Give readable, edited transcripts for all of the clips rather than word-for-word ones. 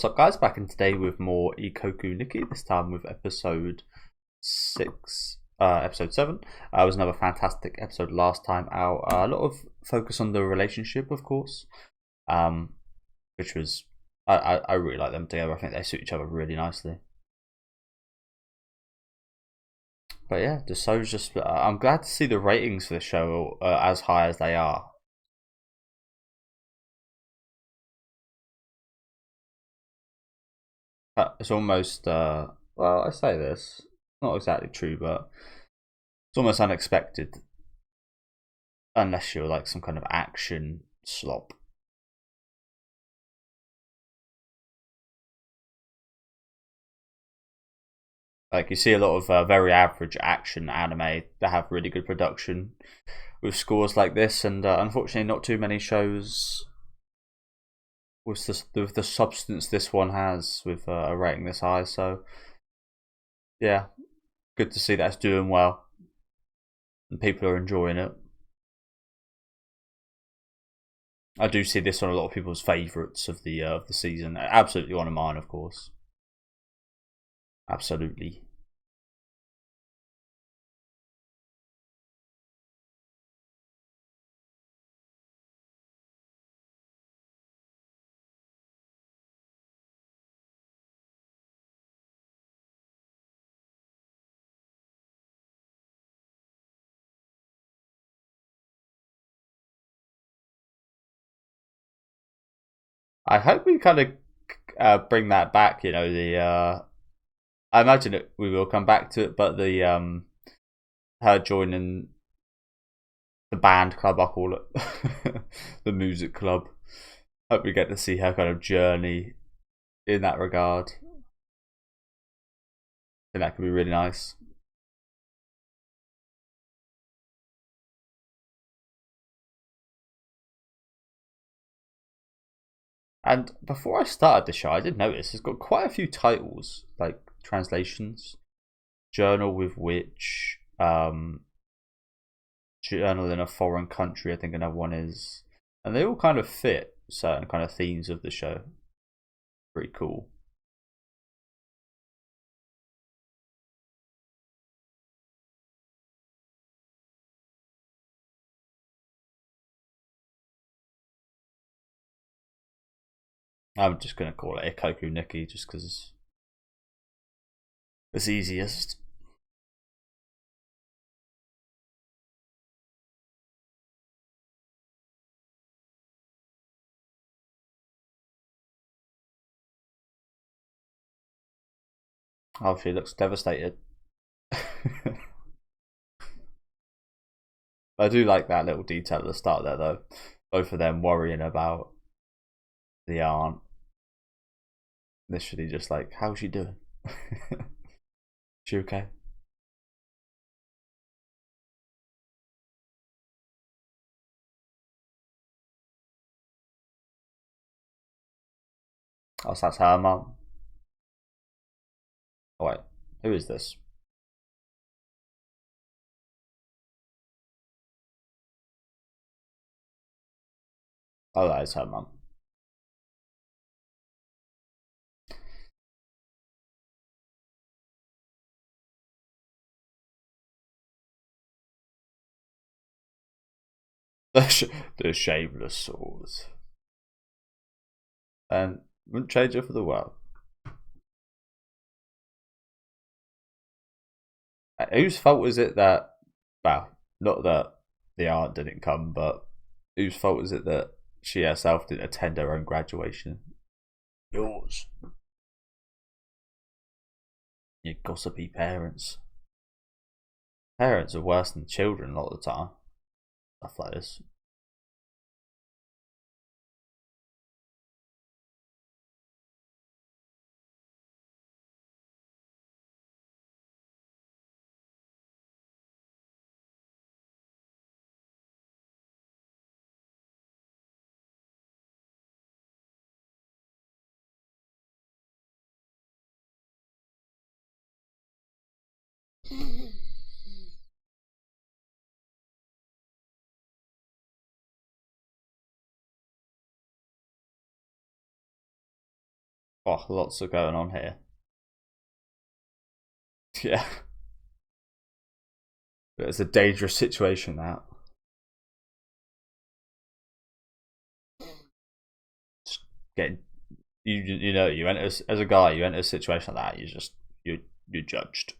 What's up, guys? Back in today with more Ikoku Nikki, this time with episode 6, episode 7. It was another fantastic episode last time out. A lot of focus on the relationship, of course, which was, I really like them together. I think they suit each other really nicely. But yeah, the show's just, I'm glad to see the ratings for the show as high as they are. It's almost, well, I say this, not exactly true, but it's almost unexpected, unless you're like some kind of action slop. Like you see a lot of very average action anime that have really good production with scores like this, and unfortunately, not too many shows with the substance this one has with a rating this high. So yeah, good to see that it's doing well and people are enjoying it. I do see this on a lot of people's favourites of the season. Absolutely one of mine, of course. Absolutely. I hope we kind of bring that back. You know, the I imagine we will come back to it, but the her joining the band club, I call it, the music club. Hope we get to see her kind of journey in that regard. I think that could be really nice. And before I started the show, I did notice it's got quite a few titles, like translations. Journal with Witch, Journal in a Foreign Country, I think another one is. And they all kind of fit certain kind of themes of the show. Pretty cool. I'm just going to call it Ikoku Nikki just because it's easiest. Oh, she looks devastated. I do like that little detail at the start there, though. Both of them worrying about the aunt. Literally just like, how's she doing? She okay? Oh, so that's her mum. Oh, wait. Who is this? Oh, that is her mum. The shameless swords. And wouldn't change it for the world. Whose fault is it that, well, not that the aunt didn't come, but whose fault is it that she herself didn't attend her own graduation? Yours. You gossipy parents. Parents are worse than children a lot of the time. Stuff like this. Oh, lots are going on here. Yeah. It's a dangerous situation now. Just getting you know you enter as a guy, you enter a situation like that, you're judged.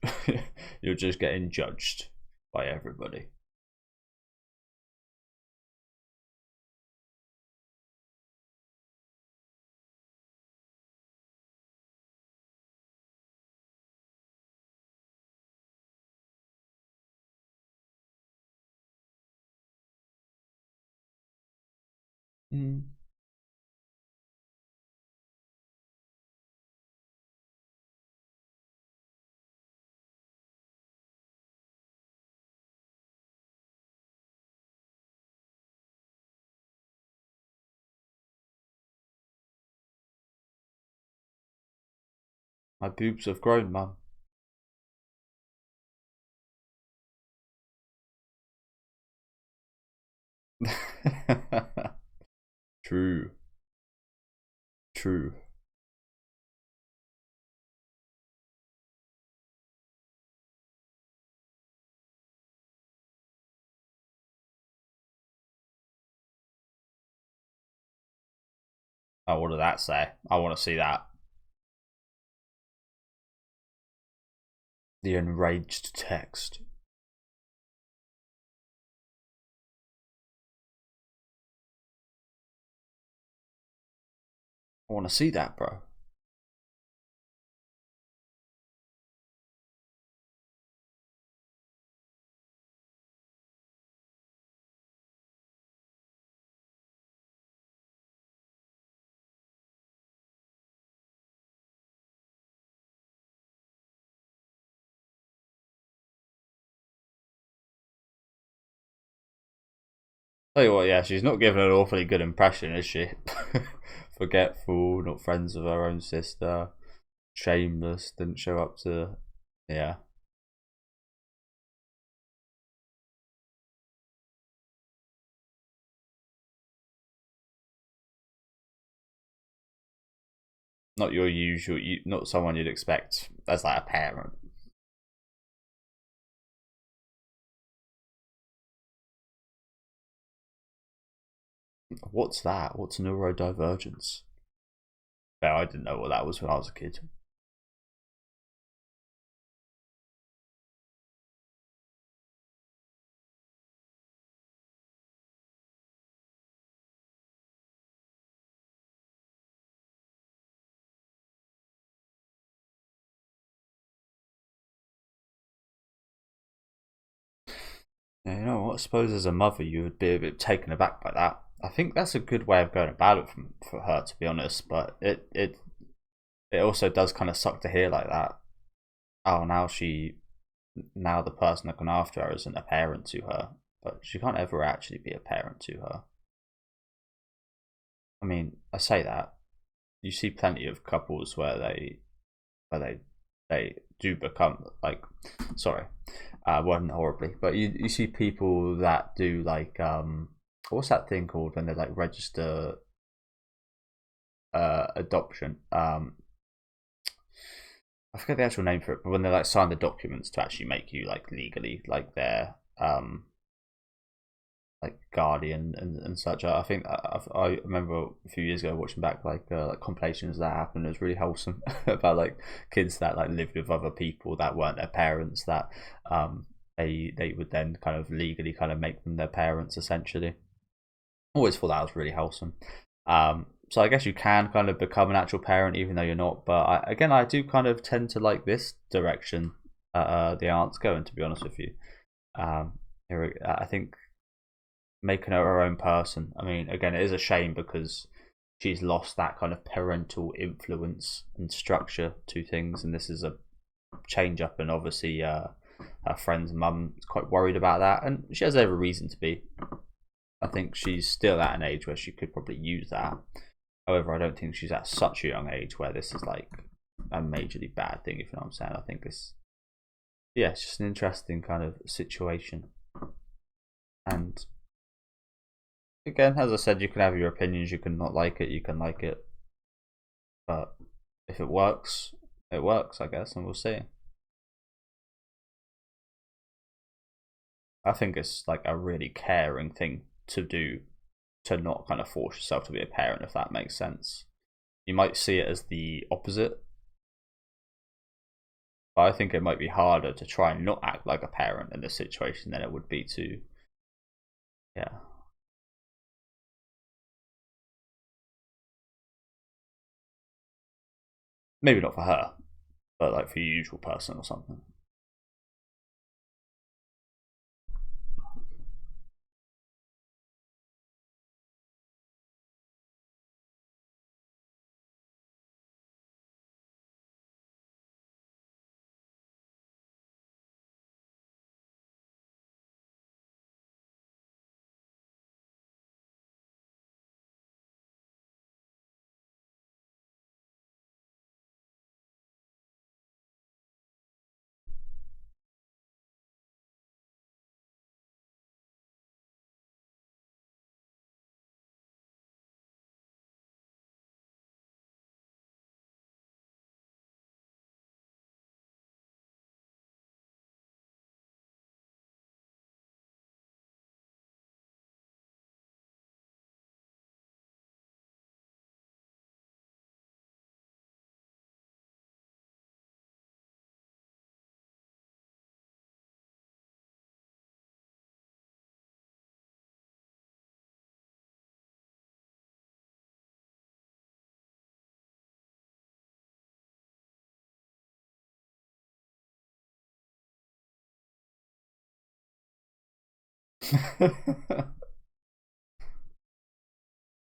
You're just getting judged by everybody. Mm. My boobs have grown, mum. True. True. Oh, what did that say? I want to see that. The enraged text. I want to see that, bro. Tell you what, yeah, she's not giving an awfully good impression, is she? Forgetful, not friends with her own sister, shameless, didn't show up to. Yeah. Not your usual, not someone you'd expect as like a parent. What's that? What's neurodivergence? Yeah, I didn't know what that was when I was a kid. Yeah, you know what? I suppose as a mother, you would be a bit taken aback by that. I think that's a good way of going about it for her, to be honest. But it also does kind of suck to hear like that. Oh, now the person looking after her isn't a parent to her, but she can't ever actually be a parent to her. I mean, I say that you see plenty of couples where they do become like, sorry, wording horribly, but you see people that do like what's that thing called when they like register adoption? I forget the actual name for it, but when they like sign the documents to actually make you like legally like their like guardian and such. I think I remember a few years ago watching back like compilations that happened. It was really wholesome about like kids that like lived with other people that weren't their parents. That they would then kind of legally kind of make them their parents essentially. Always thought that was really wholesome. So I guess you can kind of become an actual parent even though you're not. But again, I do kind of tend to like this direction the aunt's going. To be honest with you, I think making her her own person. I mean, again, it is a shame because she's lost that kind of parental influence and structure to things, and this is a change up. And obviously, her friend's mum is quite worried about that, and she has every reason to be. I think she's still at an age where she could probably use that. However, I don't think she's at such a young age where this is like a majorly bad thing, if you know what I'm saying. I think it's, yeah, it's just an interesting kind of situation. And again, as I said, you can have your opinions, you can not like it, you can like it. But if it works, it works, I guess, and we'll see. I think it's like a really caring thing to do, to not kind of force yourself to be a parent, if that makes sense. You might see it as the opposite, but I think it might be harder to try and not act like a parent in this situation than it would be to, yeah. Maybe not for her, but like for your usual person or something.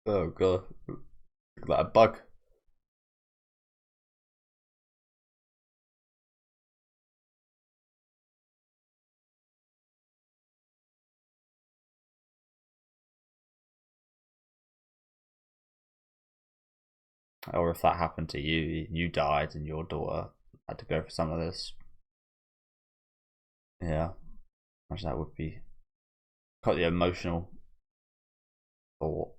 Oh god, like a bug. Or if that happened to you, you died and your daughter had to go for some of this. Yeah, imagine that would be quite the emotional thought.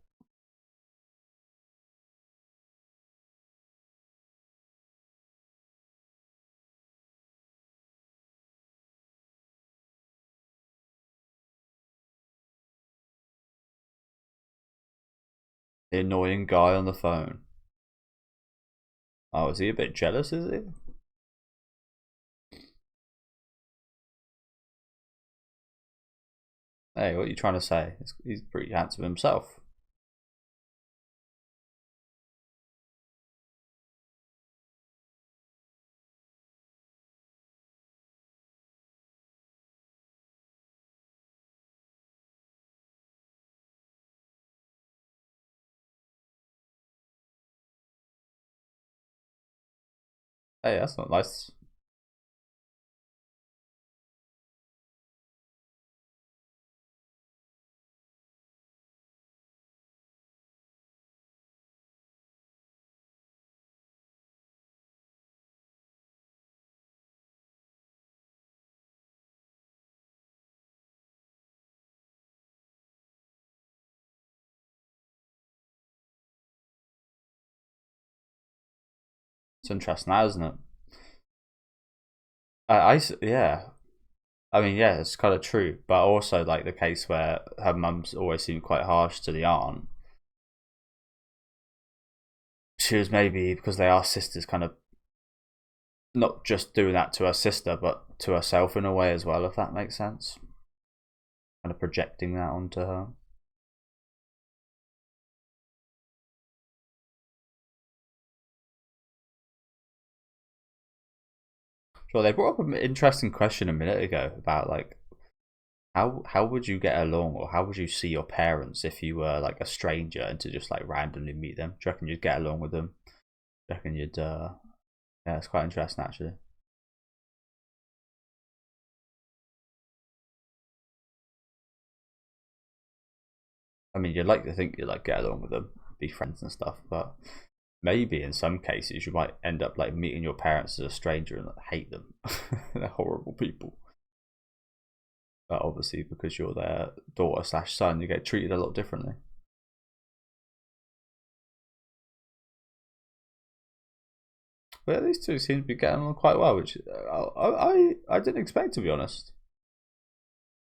The annoying guy on the phone. Oh, is he a bit jealous, is he? Hey, what are you trying to say? He's pretty handsome himself. Hey, that's not nice. It's interesting, now, isn't it? Yeah. I mean, yeah, it's kind of true, but also like the case where her mum's always seemed quite harsh to the aunt. She was maybe because they are sisters, kind of not just doing that to her sister, but to herself in a way as well, if that makes sense. Kind of projecting that onto her. Sure, they brought up an interesting question a minute ago about like how would you get along, or how would you see your parents if you were like a stranger and to just like randomly meet them? Do you reckon you'd get along with them? Do you reckon you'd yeah, it's quite interesting actually. I mean, you'd like to think you'd like get along with them, be friends and stuff, but maybe in some cases you might end up like meeting your parents as a stranger and like, hate them. They're horrible people. But obviously, because you're their daughter slash son, you get treated a lot differently. But these two seem to be getting on quite well, which I didn't expect, to be honest.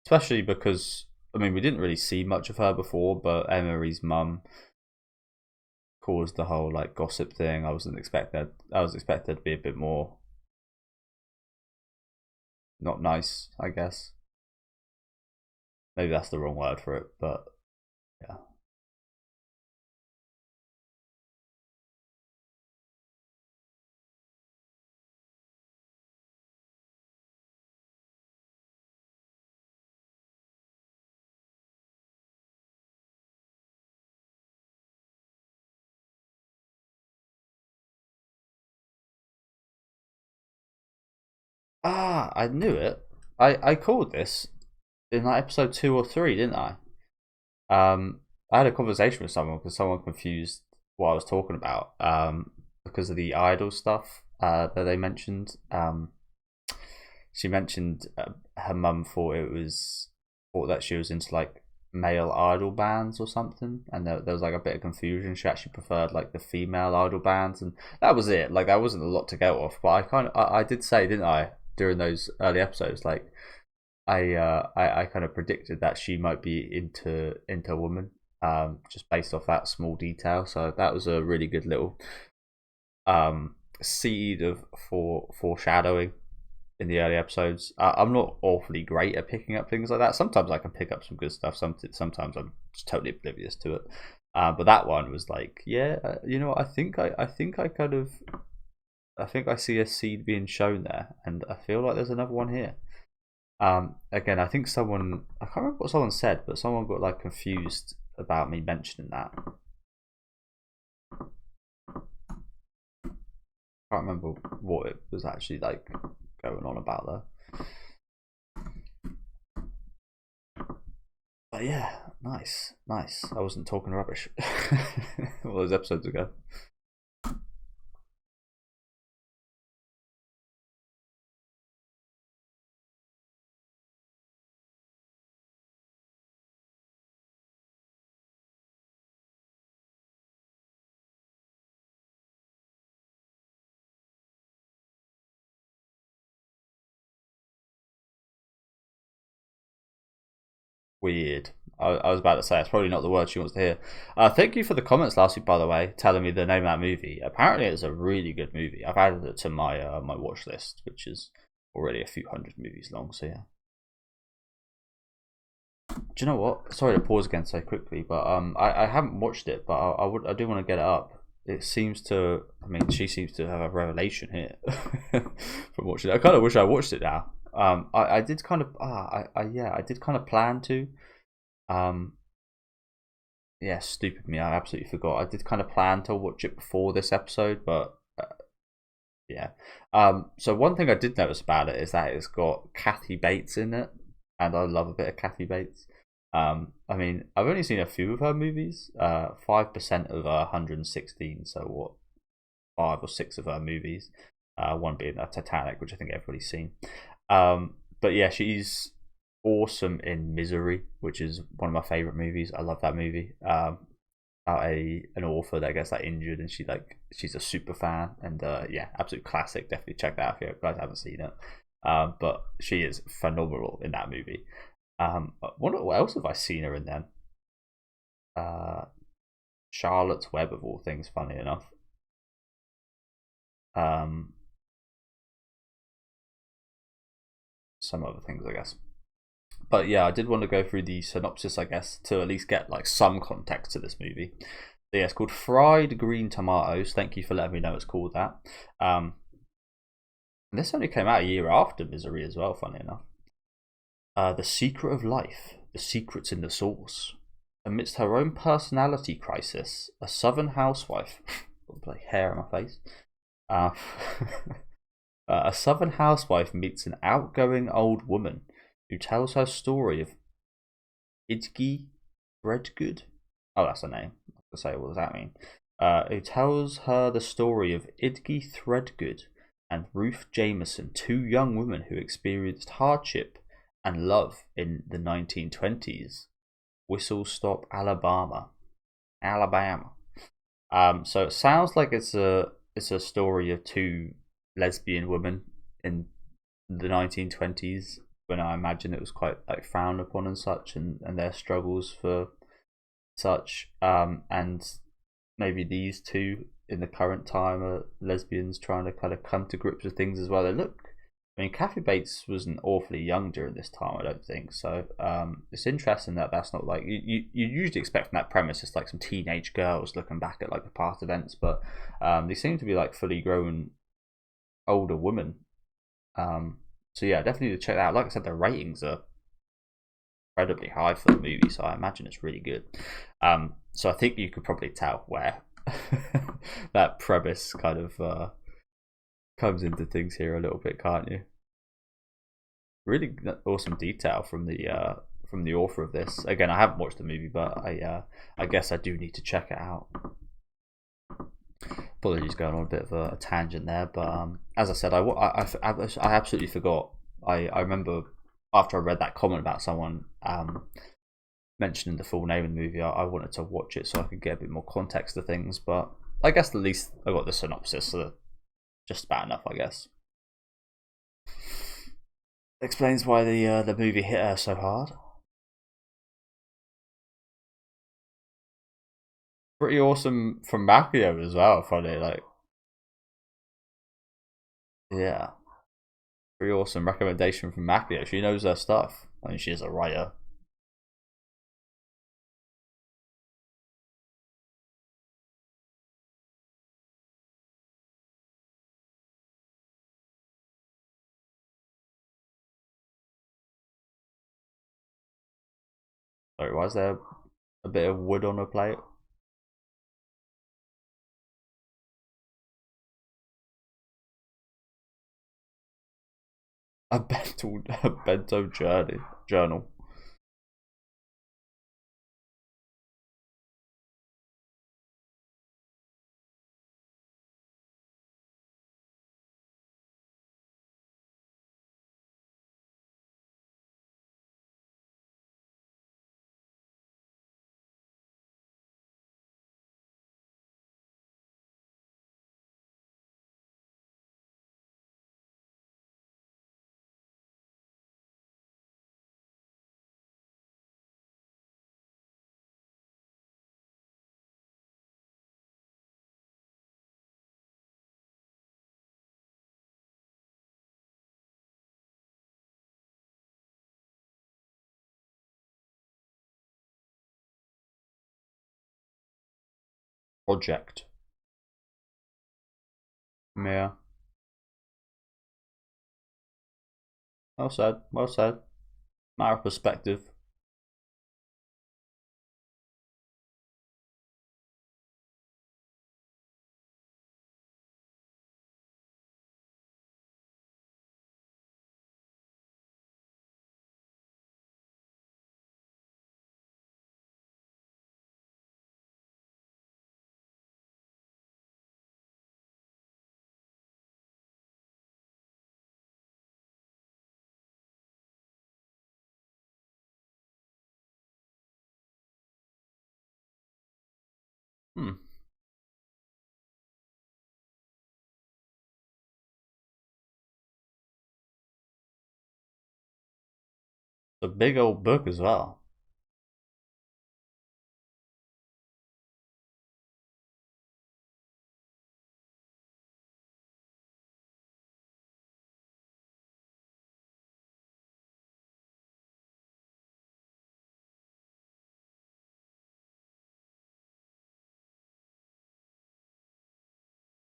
Especially because, I mean, we didn't really see much of her before, but Emery's mum caused the whole like gossip thing. I was expected to be a bit more not nice, I guess. Maybe that's the wrong word for it, but yeah. Ah, I knew it. I called this in like episode 2 or 3, didn't I? I had a conversation with someone because someone confused what I was talking about. Because of the idol stuff that they mentioned. She mentioned her mum thought that she was into like male idol bands or something, and there was like a bit of confusion. She actually preferred like the female idol bands, and that was it. Like that wasn't a lot to go off, but I did say, didn't I, during those early episodes, like I kind of predicted that she might be into women, just based off that small detail. So that was a really good little seed of foreshadowing in the early episodes. I'm not awfully great at picking up things like that. Sometimes I can pick up some good stuff. Sometimes I'm just totally oblivious to it. But that one was like, yeah, you know, I think I see a seed being shown there, and I feel like there's another one here. Again, I think I can't remember what someone said, but someone got like confused about me mentioning that. I can't remember what it was actually like going on about there. But yeah, nice. I wasn't talking rubbish all those episodes ago. Weird. I was about to say it's probably not the word she wants to hear. Thank you for the comments last week, by the way, telling me the name of that movie. Apparently, it's a really good movie. I've added it to my my watch list, which is already a few hundred movies long. So yeah. Do you know what? Sorry to pause again so quickly, but I haven't watched it, but I do want to get it up. It seems to. I mean, she seems to have a revelation here from watching it. I kind of wish I watched it now. I did kind of. I did kind of plan to. Um, yeah, stupid me. I absolutely forgot. I did kind of plan to watch it before this episode, but yeah. So one thing I did notice about it is that it's got Kathy Bates in it, and I love a bit of Kathy Bates. I mean, I've only seen a few of her movies. 5% of 116. So what? 5 or 6 of her movies. One being Titanic, which I think everybody's seen. But yeah, she's awesome in Misery, which is one of my favorite movies. I love that movie. About an author that gets like injured, and she's a super fan, and yeah, absolute classic. Definitely check that out if you guys haven't seen it. But she is phenomenal in that movie. What else have I seen her in then? Charlotte's Web, of all things, funny enough. Some other things, I guess. But yeah, I did want to go through the synopsis, I guess, to at least get like some context to this movie. So yeah, it's called Fried Green Tomatoes. Thank you for letting me know it's called that. And this only came out a year after Misery as well, funny enough. The secret of life, the secret's in the sauce. Amidst her own personality crisis, a southern housewife, like hair on my face, a southern housewife meets an outgoing old woman who tells her story of Idgi Threadgood. Oh, that's her name. I was gonna say, what does that mean? Who tells her the story of Idgi Threadgood and Ruth Jameson, 2 young women who experienced hardship and love in the 1920s. Whistle Stop, Alabama. So it sounds like it's a it's a story of two lesbian women in the 1920s, when I imagine it was quite like frowned upon and such, and their struggles for such, and maybe these two in the current time are lesbians trying to kind of come to grips with things as well. They look, I mean, Kathy Bates wasn't awfully young during this time, I don't think. So it's interesting that that's not like you usually expect from that premise, it's like some teenage girls looking back at like the past events, but they seem to be like fully grown older women. So yeah, definitely to check that out. Like I said, the ratings are incredibly high for the movie, so I imagine it's really good. So I think you could probably tell where that premise kind of comes into things here a little bit, can't you? Really awesome detail from the author of this. Again, I haven't watched the movie, but I guess I do need to check it out. Apologies, going on a bit of a tangent there, but as I said, I absolutely forgot. I remember after I read that comment about someone mentioning the full name of the movie, I wanted to watch it so I could get a bit more context to things. But I guess at least I got the synopsis, so just about enough, I guess. Explains why the movie hit her so hard. Pretty awesome from Macchio as well. Funny, like, yeah, pretty awesome recommendation from Macchio. She knows her stuff. I mean, she is a writer. Sorry, why is there a bit of wood on her plate? A bento journal. Project. Yeah. Well said. Well said. Matter of perspective. Hmm. It's a big old book as well.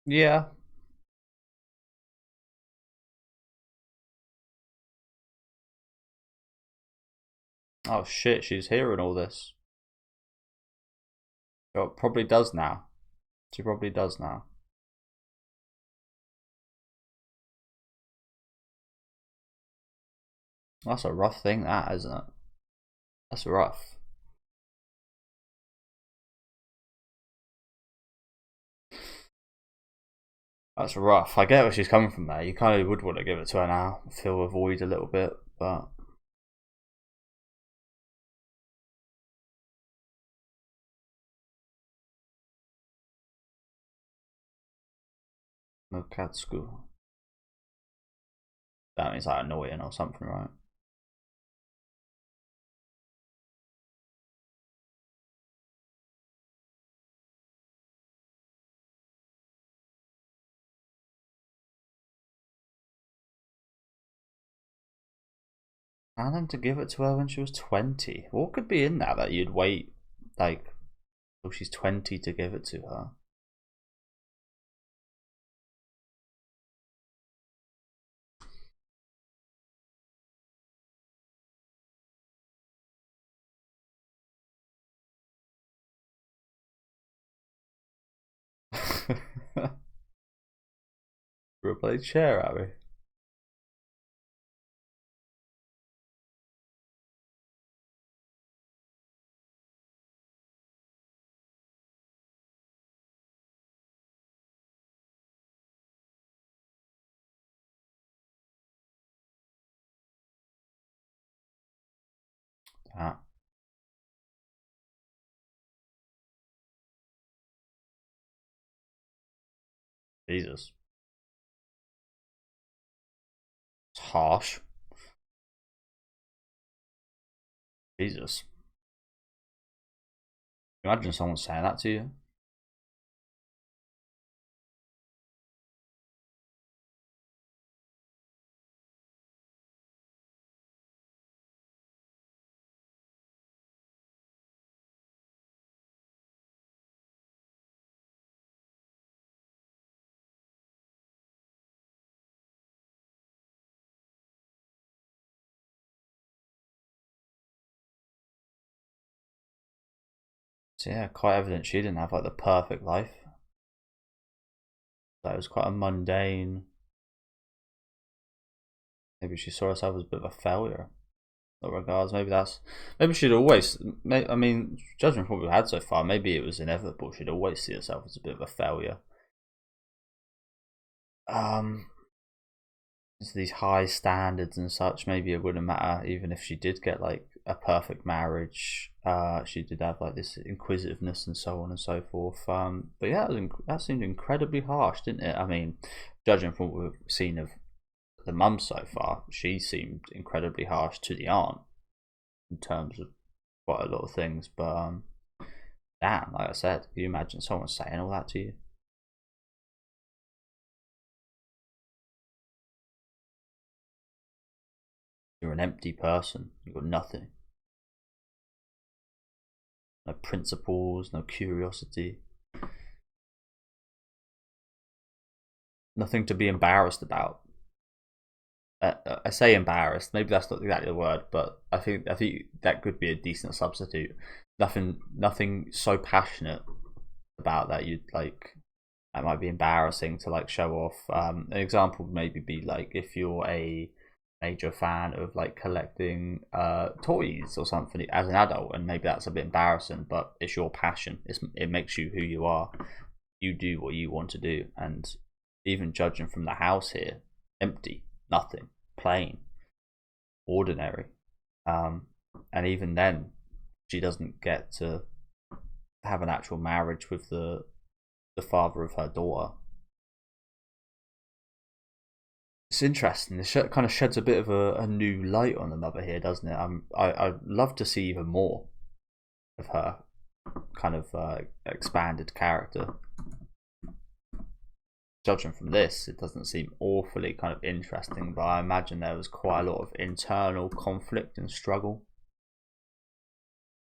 Yeah. Oh shit, she's hearing all this. Oh, probably does now. She probably does now. That's a rough thing, that, isn't it? That's rough. That's rough. I get where she's coming from there. You kind of would want to give it to her now, fill a void a little bit, but Mokatsuku. That means like annoying or something, right? And then to give it to her when she was 20. What could be in that you'd wait like till she's 20 to give it to her? Replace chair, Abby. Ah, Jesus. It's harsh. Jesus. Imagine someone saying that to you. So yeah, quite evident she didn't have like the perfect life. That was quite a mundane. Maybe she saw herself as a bit of a failure. In regards, maybe she'd always. I mean, judging from what we've had so far, maybe it was inevitable. She'd always see herself as a bit of a failure. These high standards and such. Maybe it wouldn't matter even if she did get like a perfect marriage. She did have like this inquisitiveness and so on and so forth. But yeah, that seemed incredibly harsh, didn't it? I mean, judging from what we've seen of the mum so far, she seemed incredibly harsh to the aunt in terms of quite a lot of things. But damn, like I said, can you imagine someone saying all that to you? You're an empty person. You've got nothing. No principles, no curiosity, nothing to be embarrassed about. I say embarrassed. Maybe that's not exactly the word, but I think that could be a decent substitute. Nothing so passionate about that you'd like. That might be embarrassing to like show off. An example would maybe be like if you're a major fan of like collecting toys or something as an adult, and maybe that's a bit embarrassing, but it's your passion. It makes you who you are. You do what you want to do, and even judging from the house here, empty, nothing, plain, ordinary. And even then, she doesn't get to have an actual marriage with the father of her daughter. It's interesting. It kind of sheds a bit of a new light on the mother here, doesn't it? I'd love to see even more of her kind of expanded character. Judging from this, it doesn't seem awfully kind of interesting, but I imagine there was quite a lot of internal conflict and struggle.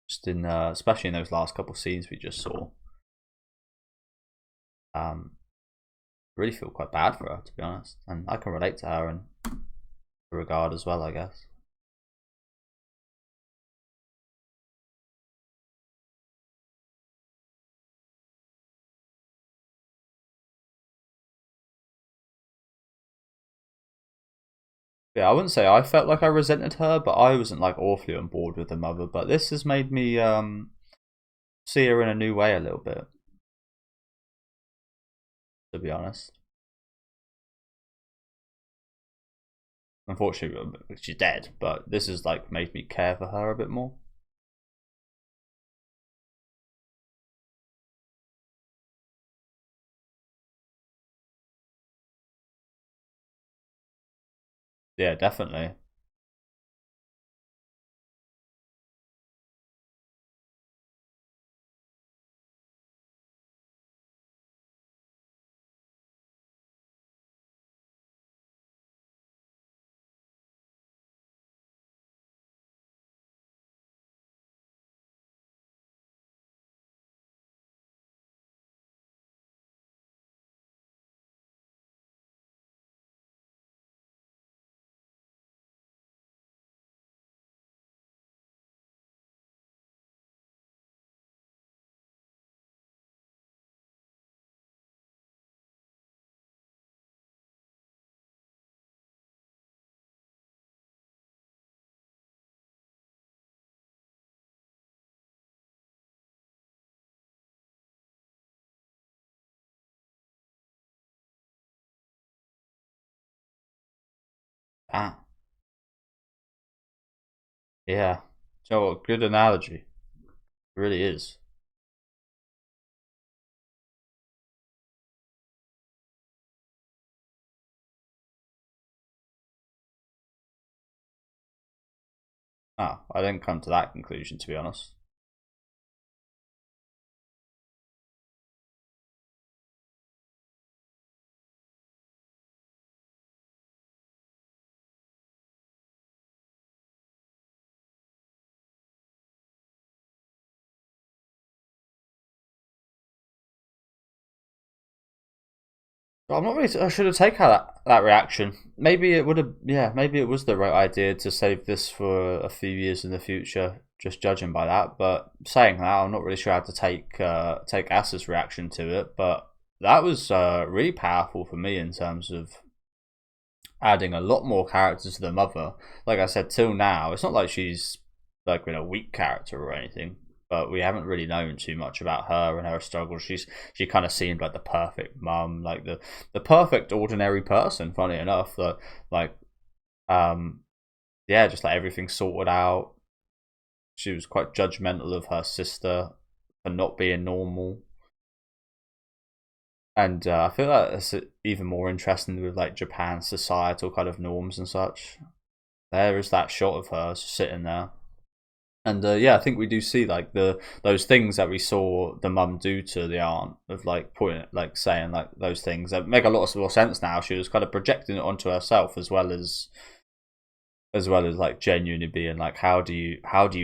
Just in, especially in those last couple of scenes we just saw. Really feel quite bad for her, to be honest, and I can relate to her in regard as well, I guess. Yeah, I wouldn't say I felt like I resented her, but I wasn't like awfully on board with the mother. But this has made me see her in a new way a little bit, to be honest. Unfortunately, she's dead, but this has like made me care for her a bit more. Yeah, definitely. Ah, yeah. So good analogy. It really is. Ah, I didn't come to that conclusion, to be honest. I'm not really I should have taken that reaction. Maybe it would have. Yeah, maybe it was the right idea to save this for a few years in the future. Just judging by that, but saying that, I'm not really sure how to take Asa's reaction to it. But that was really powerful for me in terms of adding a lot more characters to the mother. Like I said, till now, it's not like she's like been a weak character or anything, but we haven't really known too much about her and her struggles. She kind of seemed like the perfect mum, like the perfect ordinary person. Funny enough, like um yeah, just like everything sorted out. She was quite judgmental of her sister for not being normal. And I feel like it's even more interesting with like Japan's societal kind of norms and such. There is that shot of her sitting there, and yeah, I think we do see like those things that we saw the mum do to the aunt of like pointing, like saying like those things that make a lot of more sense now. She was kind of projecting it onto herself as well as like genuinely being like, how do you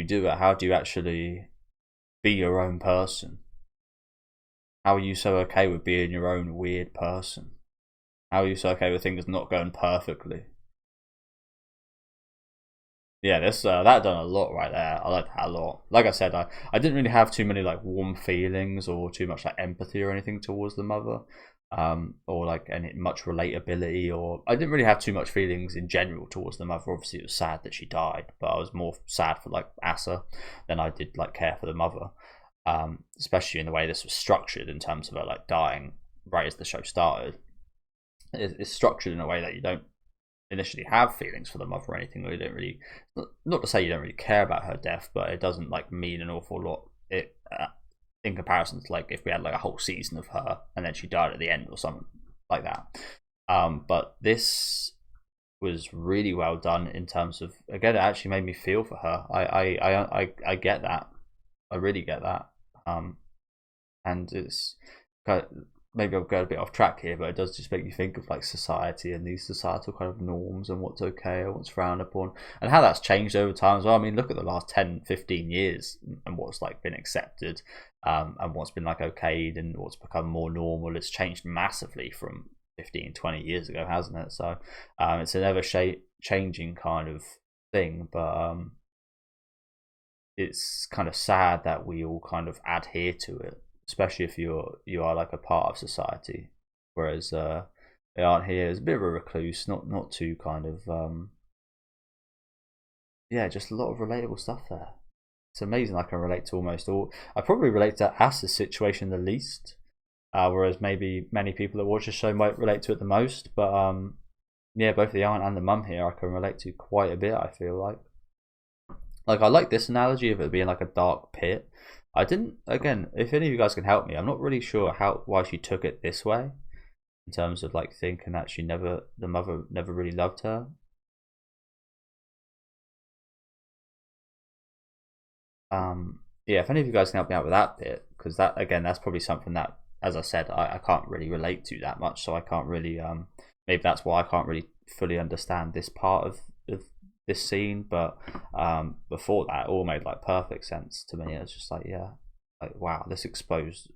do it? How do you actually be your own person? How are you so okay with being your own weird person? How are you so okay with things not going perfectly? Yeah, this that done a lot right there. I like that a lot. Like I said, I didn't really have too many like warm feelings or too much like empathy or anything towards the mother, or like any much relatability, or I didn't really have too much feelings in general towards the mother. Obviously, it was sad that she died, but I was more sad for like Asa than I did like care for the mother. Especially in the way this was structured in terms of her like dying right as the show started. It's structured in a way that you don't initially have feelings for the mother or anything, or you don't really, not to say you don't really care about her death, but it doesn't like mean an awful lot it in comparison to like if we had like a whole season of her and then she died at the end or something like that. But this was really well done in terms of, again, it actually made me feel for her. I get that. I really get that. And it's kind of, maybe I'll go a bit off track here, but it does just make you think of like society and these societal kind of norms and what's okay or what's frowned upon and how that's changed over time as well. I mean, look at the last 10, 15 years and what's like been accepted, and what's been like okayed and what's become more normal. It's changed massively from 15, 20 years ago, hasn't it? So it's an ever changing kind of thing, but it's kind of sad that we all kind of adhere to it, especially if you are like a part of society. Whereas they aren't here as a bit of a recluse, not too kind of yeah, just a lot of relatable stuff there. It's amazing. I can relate to almost all. I probably relate to Asa's situation the least, whereas maybe many people that watch the show might relate to it the most. But yeah, both the aunt and the mum here I can relate to quite a bit. I feel like I like this analogy of it being like a dark pit. I didn't, again, if any of you guys can help me, I'm not really sure how why she took it this way in terms of like thinking that she never the mother never really loved her. Yeah, if any of you guys can help me out with that bit, because that, again, that's probably something that, as I said, I can't really relate to that much, so I can't really maybe that's why I can't really fully understand this part of this scene. But before that, it all made like perfect sense to me. It's just like, yeah, like wow, this exposed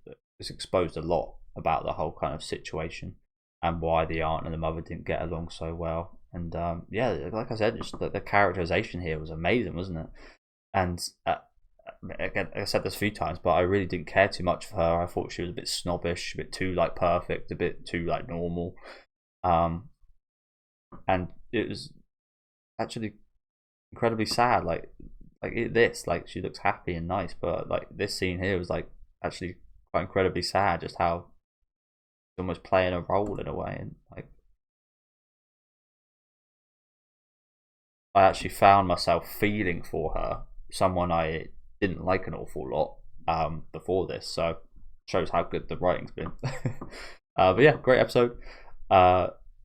a lot about the whole kind of situation and why the aunt and the mother didn't get along so well. And yeah, like I said, just the characterization here was amazing, wasn't it? And again, I said this a few times, but I really didn't care too much for her. I thought she was a bit snobbish, a bit too like perfect, a bit too like normal. And it was actually incredibly sad. Like she looks happy and nice, but like this scene here was like actually quite incredibly sad. Just how it's almost playing a role in a way, and like I actually found myself feeling for her, someone I didn't like an awful lot before this. So shows how good the writing's been. But yeah, great episode.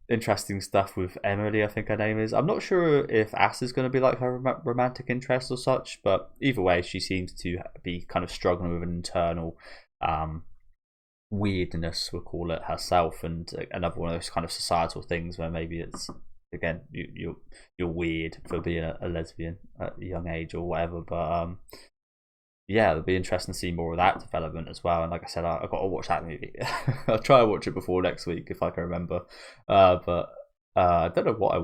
Interesting stuff with Emily, I think her name is. I'm not sure if Ass is going to be like her romantic interest or such, but either way, she seems to be kind of struggling with an internal weirdness, we'll call it, herself, and another one of those kind of societal things where maybe it's, again, you're weird for being a lesbian at a young age or whatever. But yeah, it'll be interesting to see more of that development as well. And like I said, I've got to watch that movie. I'll try and watch it before next week if I can remember. But I don't know what I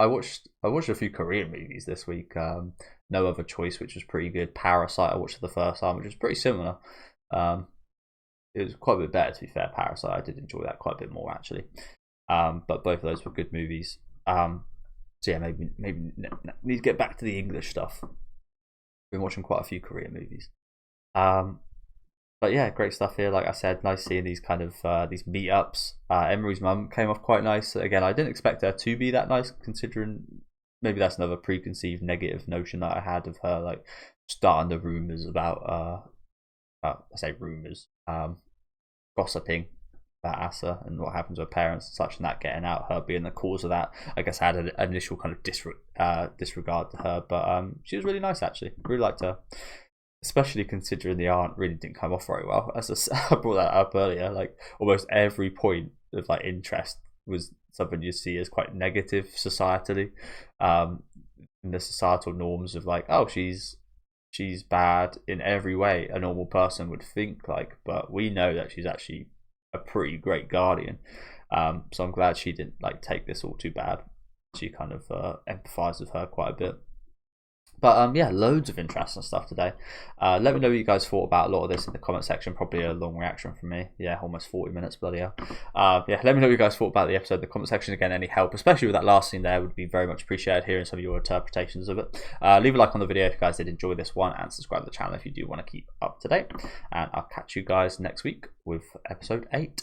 watched. I watched a few Korean movies this week. No Other Choice, which was pretty good. Parasite, I watched for the first time, which was pretty similar. It was quite a bit better, to be fair. Parasite, I did enjoy that quite a bit more actually. But both of those were good movies. So yeah, maybe need to get back to the English stuff. Been watching quite a few Korean movies. But yeah, great stuff here. Like I said, nice seeing these kind of these meetups. Emery's mum came off quite nice. Again, I didn't expect her to be that nice, considering maybe that's another preconceived negative notion that I had of her, like starting the rumors about I say rumors, gossiping about Asa and what happens to her parents and such, and that getting out, her being the cause of that. I guess I had an initial kind of disregard to her, but she was really nice actually. Really liked her, especially considering the aunt really didn't come off very well. As I brought that up earlier, like almost every point of like interest was something you see as quite negative societally, in the societal norms of like, oh, she's bad in every way a normal person would think, like, but we know that she's actually a pretty great guardian. So I'm glad she didn't like take this all too bad. She kind of empathized with her quite a bit. But yeah, loads of interesting stuff today. Let me know what you guys thought about a lot of this in the comment section. Probably a long reaction from me. Yeah, almost 40 minutes, bloody hell. Yeah, let me know what you guys thought about the episode in the comment section. Again, any help, especially with that last scene there, would be very much appreciated, hearing some of your interpretations of it. Leave a like on the video if you guys did enjoy this one, and subscribe to the channel if you do want to keep up to date. And I'll catch you guys next week with episode 8.